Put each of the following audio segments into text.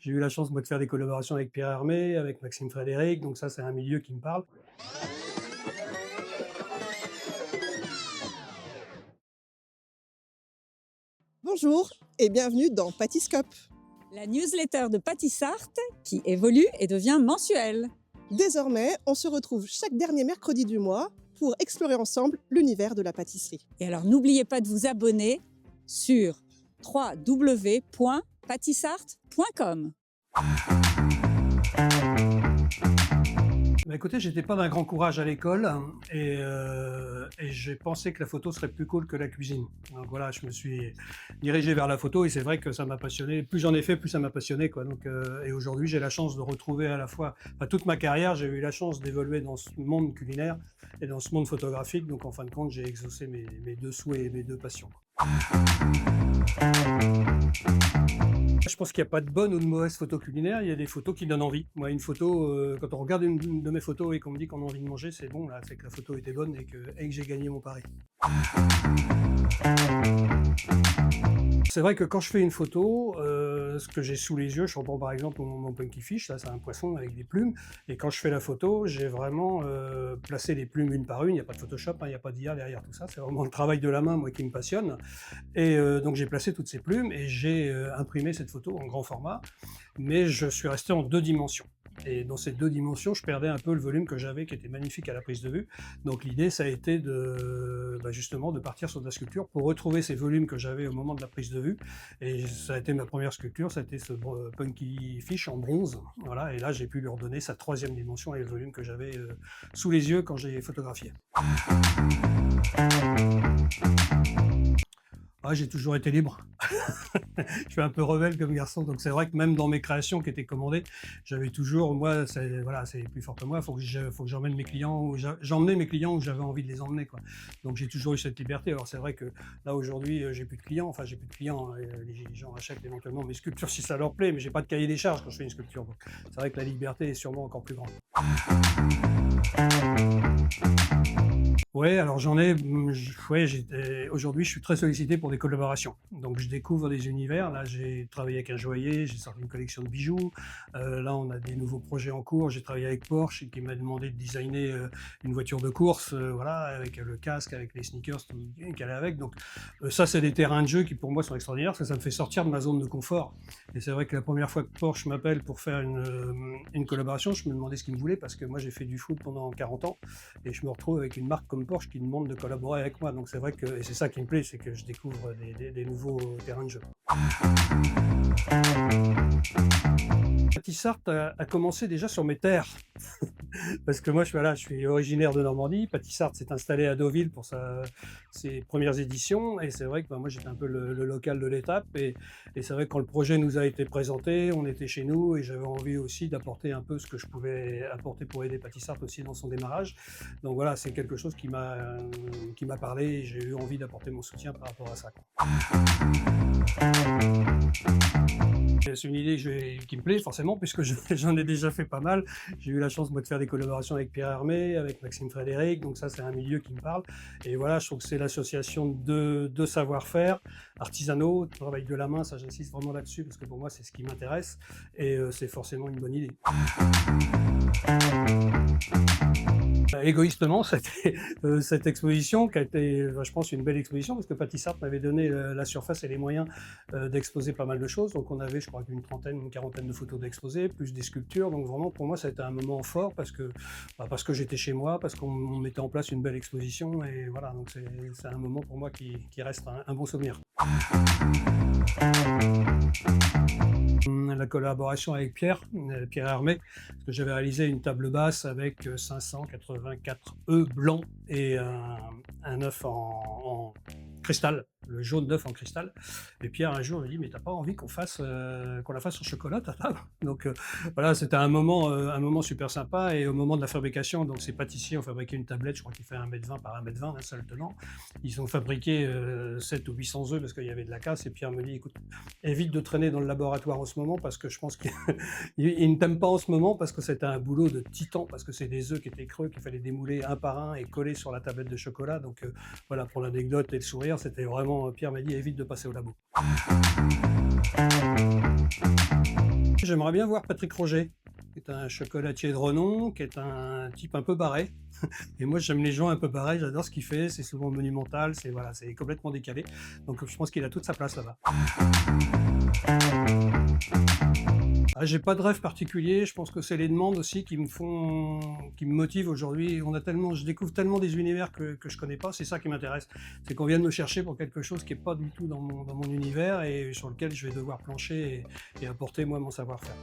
J'ai eu la chance moi de faire des collaborations avec Pierre Hermé, avec Maxime Frédéric, donc ça c'est un milieu qui me parle. Bonjour et bienvenue dans Patyscope. La newsletter de Patissart qui évolue et devient mensuelle. Désormais, on se retrouve chaque dernier mercredi du mois pour explorer ensemble l'univers de la pâtisserie. Et alors n'oubliez pas de vous abonner sur www.patissart.com. Bah écoutez, j'étais pas d'un grand courage à l'école et j'ai pensé que la photo serait plus cool que la cuisine. Donc voilà, je me suis dirigé vers la photo et c'est vrai que ça m'a passionné. Plus j'en ai fait, plus ça m'a passionné, quoi. Donc, et aujourd'hui, j'ai la chance de retrouver à la fois, enfin, toute ma carrière, j'ai eu la chance d'évoluer dans ce monde culinaire et dans ce monde photographique. Donc en fin de compte, j'ai exaucé mes deux souhaits et mes deux passions. Je pense qu'il n'y a pas de bonne ou de mauvaise photo culinaire, il y a des photos qui donnent envie. Moi, une photo, quand on regarde une de mes photos et qu'on me dit qu'on a envie de manger, c'est bon, là, c'est que la photo était bonne et que j'ai gagné mon pari. C'est vrai que quand je fais une photo, ce que j'ai sous les yeux, je reprends par exemple mon Punky Fish, ça c'est un poisson avec des plumes, et quand je fais la photo, j'ai vraiment placé les plumes une par une, il n'y a pas de Photoshop, il n'y a pas d'IA derrière tout ça, c'est vraiment le travail de la main, moi, qui me passionne. Et donc j'ai placé toutes ces plumes et j'ai imprimé cette photo en grand format, mais je suis resté en 2 dimensions. Et dans ces 2 dimensions, je perdais un peu le volume que j'avais, qui était magnifique à la prise de vue. Donc l'idée, ça a été de, justement, de partir sur de la sculpture pour retrouver ces volumes que j'avais au moment de la prise de vue. Et ça a été ma première sculpture, ça a été ce Punky Fish en bronze. Voilà, et là, j'ai pu lui redonner sa 3e dimension et le volume que j'avais sous les yeux quand j'ai photographié. Ah, j'ai toujours été libre. Je suis un peu rebelle comme garçon, donc c'est vrai que même dans mes créations qui étaient commandées, j'avais toujours, moi, voilà, c'est plus fort que moi, faut que j'emmène mes clients, j'emmenais mes clients où j'avais envie de les emmener, quoi. Donc j'ai toujours eu cette liberté. Alors c'est vrai que là aujourd'hui, j'ai plus de clients, enfin j'ai plus de clients, les gens achètent éventuellement mes sculptures si ça leur plaît, mais j'ai pas de cahier des charges quand je fais une sculpture. Donc c'est vrai que la liberté est sûrement encore plus grande. Ouais, alors j'en ai, aujourd'hui je suis très sollicité pour des collaborations. Donc je découvre des univers, là j'ai travaillé avec un joaillier, j'ai sorti une collection de bijoux, là on a des nouveaux projets en cours, j'ai travaillé avec Porsche qui m'a demandé de designer une voiture de course, voilà, avec le casque, avec les sneakers, tout qu'elle a avec. Donc ça c'est des terrains de jeu qui pour moi sont extraordinaires, parce que ça me fait sortir de ma zone de confort. Et c'est vrai que la première fois que Porsche m'appelle pour faire une collaboration, je me demandais ce qu'il me voulait, parce que moi j'ai fait du foot pendant 40 ans, et je me retrouve avec une marque comme Porsche qui demande de collaborer avec moi. Donc c'est vrai que, et c'est ça qui me plaît, c'est que je découvre des nouveaux terrains de jeu. Patissart a commencé déjà sur mes terres. Parce que moi, je suis originaire de Normandie. Patissart s'est installé à Deauville pour ses premières éditions. Et c'est vrai que moi, j'étais un peu le local de l'étape. Et c'est vrai que quand le projet nous a été présenté, on était chez nous et j'avais envie aussi d'apporter un peu ce que je pouvais apporter pour aider Patissart aussi dans son démarrage. Donc voilà, c'est quelque chose qui m'a parlé et j'ai eu envie d'apporter mon soutien par rapport à ça, quoi. C'est une idée qui me plaît forcément, puisque j'en ai déjà fait pas mal. J'ai eu la chance moi de faire des collaborations avec Pierre Hermé, avec Maxime Frédéric, donc ça c'est un milieu qui me parle. Et voilà, je trouve que c'est l'association de savoir-faire artisanaux, travail de la main, ça j'insiste vraiment là-dessus, parce que pour moi c'est ce qui m'intéresse, et c'est forcément une bonne idée. Égoïstement, c'était cette exposition qui a été, je pense, une belle exposition, parce que Patissart m'avait donné la surface et les moyens d'exposer pas mal de choses. Donc on avait, je crois, une quarantaine de photos d'exposés, plus des sculptures. Donc vraiment, pour moi, ça a été un moment fort, parce que j'étais chez moi, parce qu'on mettait en place une belle exposition. Et voilà, donc c'est un moment pour moi qui reste un bon souvenir. La collaboration avec Pierre Hermé, parce que j'avais réalisé une table basse avec 584 œufs blancs et un œuf en cristal, le jaune d'œuf en cristal. Et Pierre un jour me dit: mais t'as pas envie qu'on la fasse en chocolat ta table? Donc voilà, c'était un moment super sympa. Et au moment de la fabrication, donc ces pâtissiers ont fabriqué une tablette, je crois qu'il fait 1,20 m par 1,20 m, un seul tenant. Ils ont fabriqué 700 ou 800 œufs parce qu'il y avait de la casse. Et Pierre me dit: écoute, évite de traîner dans le laboratoire en ce moment, parce que je pense qu'il ne t'aime pas en ce moment, parce que c'était un boulot de titan, parce que c'est des œufs qui étaient creux, qu'il fallait démouler un par un et coller sur la tablette de chocolat. Donc voilà, pour l'anecdote et le sourire, c'était vraiment, Pierre m'a dit: évite de passer au labo. J'aimerais bien voir Patrick Roger, qui est un chocolatier de renom, qui est un type un peu barré. Et moi, j'aime les gens un peu barrés, j'adore ce qu'il fait, c'est souvent monumental, c'est voilà, c'est complètement décalé. Donc je pense qu'il a toute sa place là-bas. Ah, j'ai pas de rêve particulier, je pense que c'est les demandes aussi qui me motivent aujourd'hui. Je découvre tellement des univers que je connais pas, c'est ça qui m'intéresse. C'est qu'on vienne me chercher pour quelque chose qui est pas du tout dans mon univers et sur lequel je vais devoir plancher et apporter moi mon savoir-faire.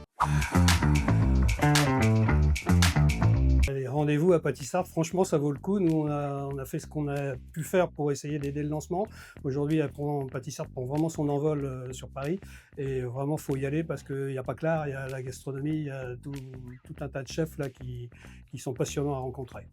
Les rendez-vous à Patissart, franchement, ça vaut le coup. Nous, on a fait ce qu'on a pu faire pour essayer d'aider le lancement. Aujourd'hui, Patissart prend vraiment son envol sur Paris. Et vraiment, il faut y aller parce qu'il n'y a pas que l'art, il y a la gastronomie, il y a tout un tas de chefs là qui sont passionnants à rencontrer.